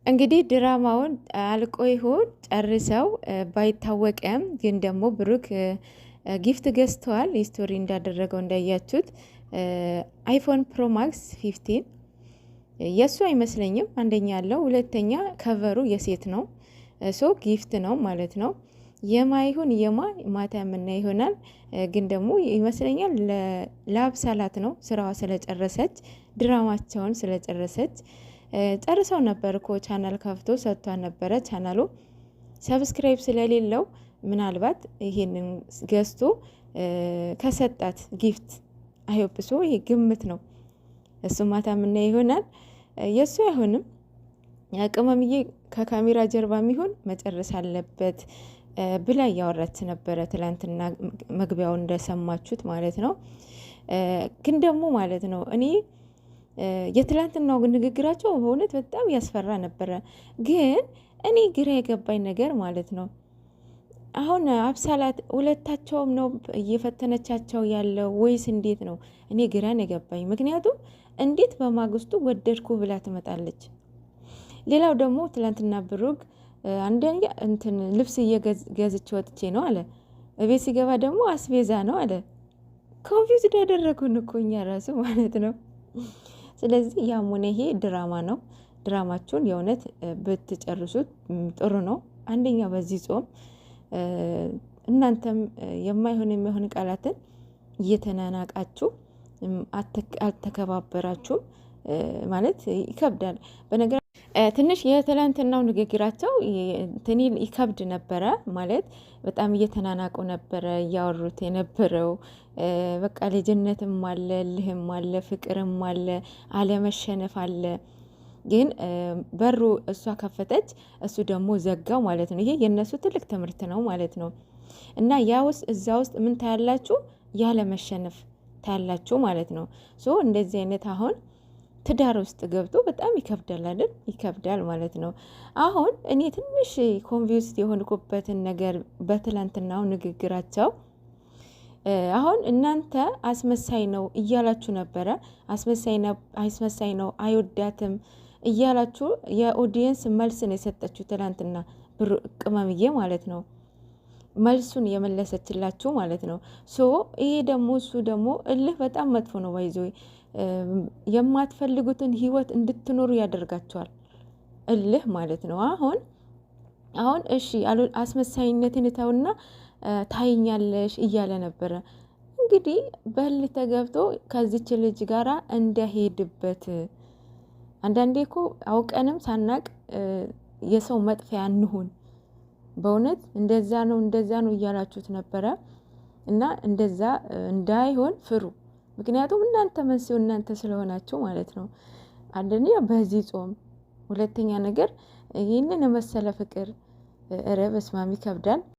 እንግዲህ ድራማውን አልቆ ይሆን ጨርሰው ባይታወቅም ግን ደግሞ ብሩክ ጊፍት ገዝተዋል። ስቶሪ እንዳደረገው እንዳያችሁት አይፎን ፕሮ ማክስ 15 የእሱ አይመስለኝም። አንደኛ ያለው፣ ሁለተኛ ከቨሩ የሴት ነው። ሶ ጊፍት ነው ማለት ነው። የማይሁን ማታ የምናይ ይሆናል። ግን ደግሞ ይመስለኛል ለአብሳላት ነው። ስራዋ ስለጨረሰች ድራማቸውን ስለጨረሰች ጨርሰው ነበር እኮ ቻናል ከፍቶ ሰጥቷን ነበረ። ቻናሉ ሰብስክራይብ ስለሌለው ምናልባት ይሄንን ገዝቶ ከሰጣት ጊፍት አይወብሶ ይሄ ግምት ነው። እሱ ማታ የምናይ ይሆናል። የእሱ አይሆንም። ቅመምዬ ከካሜራ ጀርባ የሚሆን መጨረስ አለበት ብላ እያወራች ነበረ ትላንትና፣ መግቢያው እንደሰማችሁት ማለት ነው። ግን ደግሞ ማለት ነው እኔ የትላንትናው ንግግራቸው በእውነት በጣም ያስፈራ ነበረ። ግን እኔ ግራ የገባኝ ነገር ማለት ነው አሁን አብሳላት ሁለታቸውም ነው እየፈተነቻቸው ያለው ወይስ እንዴት ነው? እኔ ግራን የገባኝ ምክንያቱም እንዴት በማግስቱ ወደድኩ ብላ ትመጣለች? ሌላው ደግሞ ትላንትና ብሩክ አንደኛ እንትን ልብስ እየገዝቼ ወጥቼ ነው አለ። እቤት ሲገባ ደግሞ አስቤዛ ነው አለ። ኮንፊውዝድ ያደረጉን እኮ እኛ ራሱ ማለት ነው። ስለዚህ ያም ሆነ ይሄ ድራማ ነው። ድራማችሁን የእውነት ብትጨርሱት ጥሩ ነው። አንደኛ በዚህ ጾም እናንተም የማይሆን ቃላትን እየተናናቃችሁ አልተከባበራችሁም ማለት ይከብዳል። በነገር ትንሽ የትላንትናው ንግግራቸው ትኒል ይከብድ ነበረ ማለት በጣም እየተናናቁ ነበረ እያወሩት የነበረው። በቃ ልጅነትም አለ፣ ልህም አለ፣ ፍቅርም አለ፣ አለመሸነፍ አለ። ግን በሩ እሷ ከፈተች፣ እሱ ደግሞ ዘጋው ማለት ነው። ይሄ የነሱ ትልቅ ትምህርት ነው ማለት ነው። እና ያ ውስጥ እዛ ውስጥ ምን ታያላችሁ? ያለመሸነፍ ታያላችሁ ማለት ነው። ሶ እንደዚህ አይነት አሁን ትዳር ውስጥ ገብቶ በጣም ይከብዳል አይደል? ይከብዳል ማለት ነው። አሁን እኔ ትንሽ ኮንቪውስድ የሆንኩበትን ነገር በትላንትናው ንግግራቸው አሁን እናንተ አስመሳይ ነው እያላችሁ ነበረ። አስመሳይ ነው አይወዳትም እያላችሁ የኦዲየንስ መልስን የሰጠችው ትላንትና ቅመምዬ ማለት ነው። መልሱን የመለሰችላችሁ ማለት ነው። ሶ ይሄ ደግሞ እሱ ደግሞ እልህ በጣም መጥፎ ነው። ባይዞ የማትፈልጉትን ህይወት እንድትኖሩ ያደርጋቸዋል እልህ ማለት ነው። አሁን እሺ አስመሳይነትን ተውና ታይኛለሽ እያለ ነበረ። እንግዲህ በእልህ ተገብቶ ከዚች ልጅ ጋራ እንደሄድበት አንዳንዴ እኮ አውቀንም ሳናቅ የሰው መጥፊያ እንሁን። በእውነት እንደዛ ነው እያላችሁት ነበረ እና እንደዛ እንዳይሆን ፍሩ። ምክንያቱም እናንተ መንስኤው እናንተ ስለሆናችሁ ማለት ነው። አንደኛ በዚህ ጾም፣ ሁለተኛ ነገር ይህንን የመሰለ ፍቅር በስመ አብ ይከብዳል።